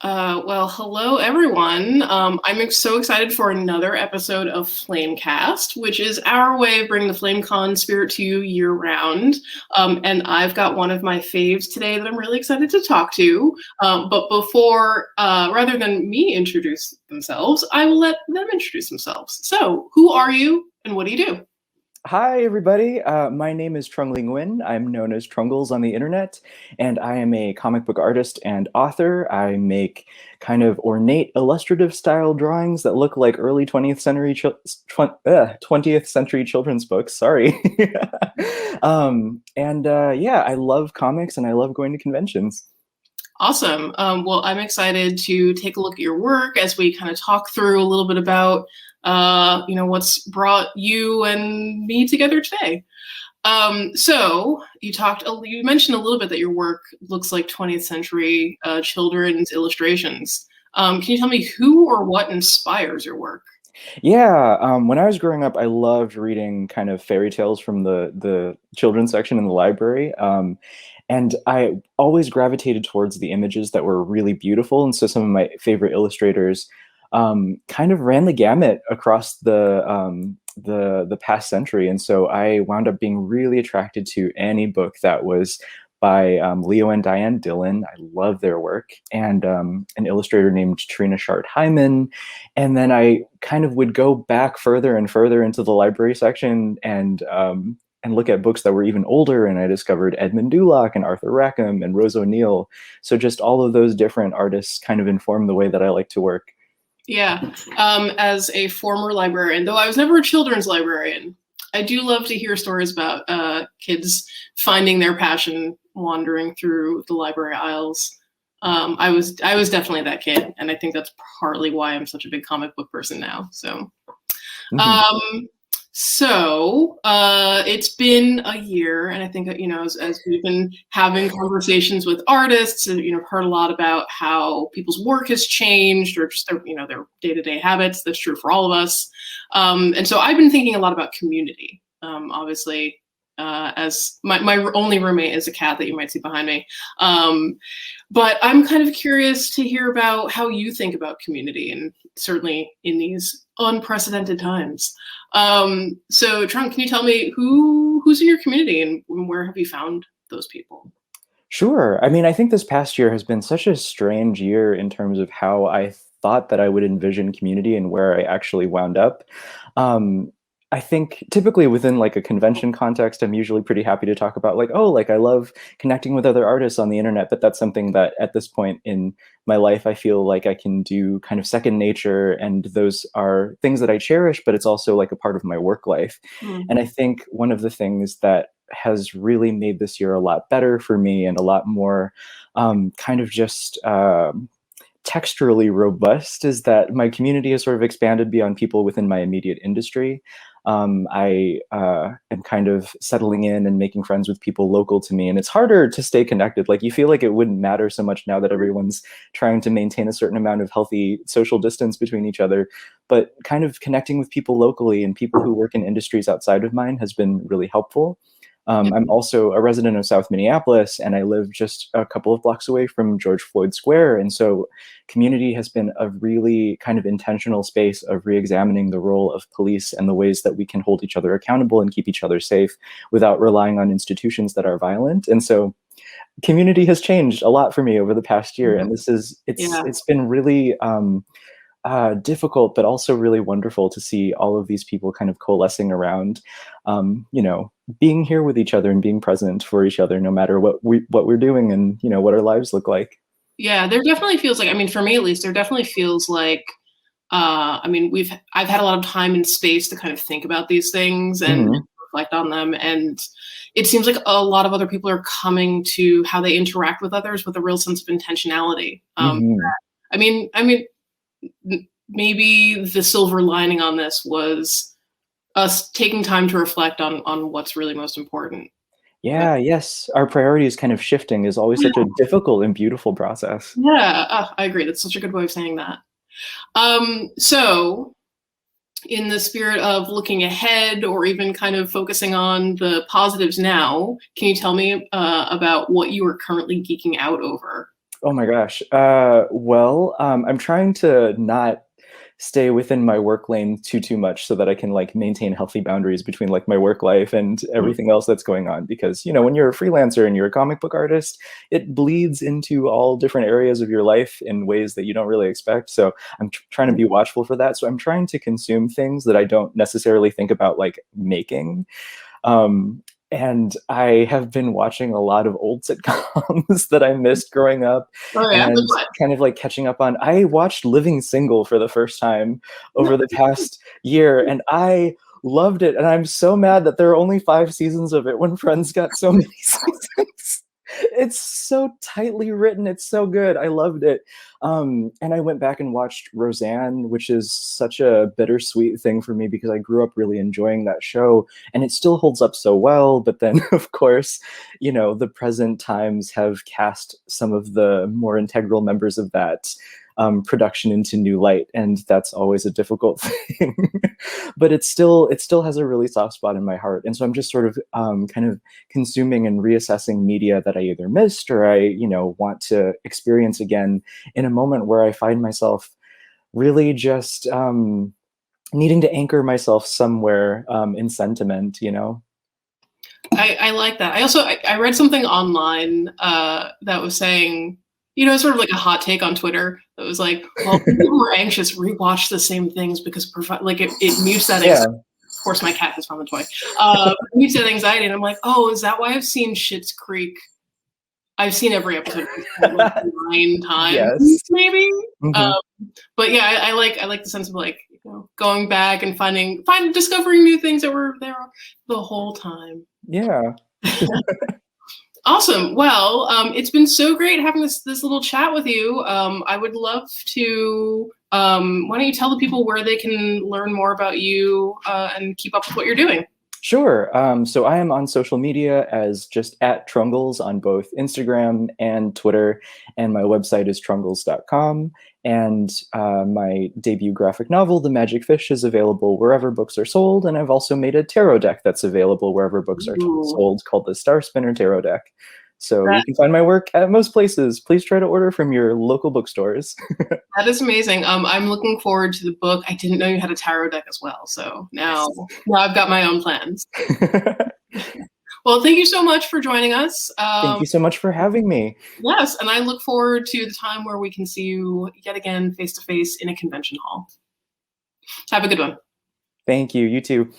Well, hello everyone. So excited for another episode of Flamecast, which is our way of bringing the FlameCon spirit to you year round. And I've got one of my faves today that I'm really excited to talk to. But before, rather than me introduce themselves, I will let them introduce themselves. So, who are you and what do you do? Hi, everybody. My name is Trung Le Nguyen. I'm known as Trungles on the internet, and I am a comic book artist and author. I make kind of ornate illustrative style drawings that look like early 20th century children's books. Sorry. Yeah, I love comics and I love going to conventions. Awesome. Well, I'm excited to take a look at your work as we kind of talk through a little bit about, what's brought you and me together today. So you mentioned a little bit that your work looks like 20th century children's illustrations. Can you tell me who or what inspires your work? Yeah, when I was growing up, I loved reading kind of fairy tales from the children's section in the library. And I always gravitated towards the images that were really beautiful. And so some of my favorite illustrators kind of ran the gamut across the past century. And so I wound up being really attracted to any book that was by Leo and Diane Dillon. I love their work, and an illustrator named Trina Shart Hyman. And then I kind of would go back further and further into the library section and look at books that were even older. And I discovered Edmund Duloc and Arthur Rackham and Rose O'Neill. So just all of those different artists kind of inform the way that I like to work. Yeah, as a former librarian, though I was never a children's librarian, I do love to hear stories about kids finding their passion wandering through the library aisles. I was definitely that kid, and I think that's partly why I'm such a big comic book person now. So, Mhm. um, it's been a year, and I think that, as we've been having conversations with artists, and heard a lot about how people's work has changed, or just their day-to-day habits. That's true for all of us. And so I've been thinking a lot about community. Obviously, as my only roommate is a cat that you might see behind me. But I'm kind of curious to hear about how you think about community, and certainly in these unprecedented times. So Trunk, can you tell me who's in your community and where have you found those people? Sure. I mean, I think this past year has been such a strange year in terms of how I thought that I would envision community and where I actually wound up. Um, I think typically within like a convention context, I'm usually pretty happy to talk about like, oh, like I love connecting with other artists on the internet, but that's something that at this point in my life, I feel like I can do kind of second nature. And those are things that I cherish, but it's also like a part of my work life. Mm. And I think one of the things that has really made this year a lot better for me and a lot more kind of just texturally robust is that my community has sort of expanded beyond people within my immediate industry. I am kind of settling in and making friends with people local to me, and it's harder to stay connected. Like you feel like it wouldn't matter so much now that everyone's trying to maintain a certain amount of healthy social distance between each other, but kind of connecting with people locally and people who work in industries outside of mine has been really helpful. Yeah. I'm also a resident of South Minneapolis, and I live just a couple of blocks away from George Floyd Square. And so, community has been a really kind of intentional space of re-examining the role of police and the ways that we can hold each other accountable and keep each other safe without relying on institutions that are violent. And so, community has changed a lot for me over the past year, and Yeah. it's been really difficult, but also really wonderful to see all of these people kind of coalescing around, being here with each other and being present for each other, no matter what we're doing and what our lives look like. Yeah, there definitely feels like, I mean, for me at least, there definitely feels like, I've had a lot of time and space to kind of think about these things and Hmm. reflect on them. And it seems like a lot of other people are coming to how they interact with others with a real sense of intentionality. Hmm. I mean, maybe the silver lining on this was us taking time to reflect on what's really most important. But Yeah, yes, our priorities kind of shifting is always such a difficult and beautiful process. yeah, I agree. That's such a good way of saying that. So in the spirit of looking ahead or even kind of focusing on the positives now, can you tell me about what you are currently geeking out over? Oh my gosh. Well, I'm trying to not stay within my work lane too much so that I can like maintain healthy boundaries between like my work life and Mm. everything else that's going on. Because, you know, when you're a freelancer and you're a comic book artist, it bleeds into all different areas of your life in ways that you don't really expect. So I'm trying to be watchful for that. So I'm trying to consume things that I don't necessarily think about like making. Um, and I have been watching a lot of old sitcoms that I missed growing up Oh yeah, like and what? kind of like catching up on. I watched Living Single for the first time over the past year and I loved it. And I'm so mad that there are only 5 seasons of it when Friends got so many seasons. It's so tightly written. It's so good. I loved it. And I went back and watched Roseanne, which is such a bittersweet thing for me because I grew up really enjoying that show and it still holds up so well. But then, of course, you know, the present times have cast some of the more integral members of that production into new light, and that's always a difficult thing. But it still has a really soft spot in my heart, and so I'm just sort of kind of consuming and reassessing media that I either missed or I, you know, want to experience again in a moment where I find myself really just needing to anchor myself somewhere in sentiment, you know? I like that. I read something online that was saying, you know, sort of like a hot take on Twitter that was like, well, people who are anxious rewatch the same things because like it mutes that anxiety. Yeah. Of course, my cat has found the toy. Mutes that anxiety, and I'm like, oh, is that why I've seen Schitt's Creek? I've seen every episode like 9 times, Yes. maybe. Hmm. Um, but yeah, I like the sense of like, you know, going back and discovering new things that were there the whole time. Yeah. Awesome. Well, it's been so great having this little chat with you. I would love to. Why don't you tell the people where they can learn more about you and keep up with what you're doing? Sure. So I am on social media as just at Trungles on both Instagram and Twitter, and my website is trungles.com. And my debut graphic novel, The Magic Fish, is available wherever books are sold. And I've also made a tarot deck that's available wherever books are Ooh, sold called the Star Spinner Tarot Deck. So that you can find my work at most places. Please try to order from your local bookstores. that is amazing. I'm looking forward to the book. I didn't know you had a tarot deck as well, so now I've got my own plans. Well, thank you so much for joining us. Thank you so much for having me. Yes, and I look forward to the time where we can see you yet again face to face in a convention hall. Have a good one. Thank you. You too.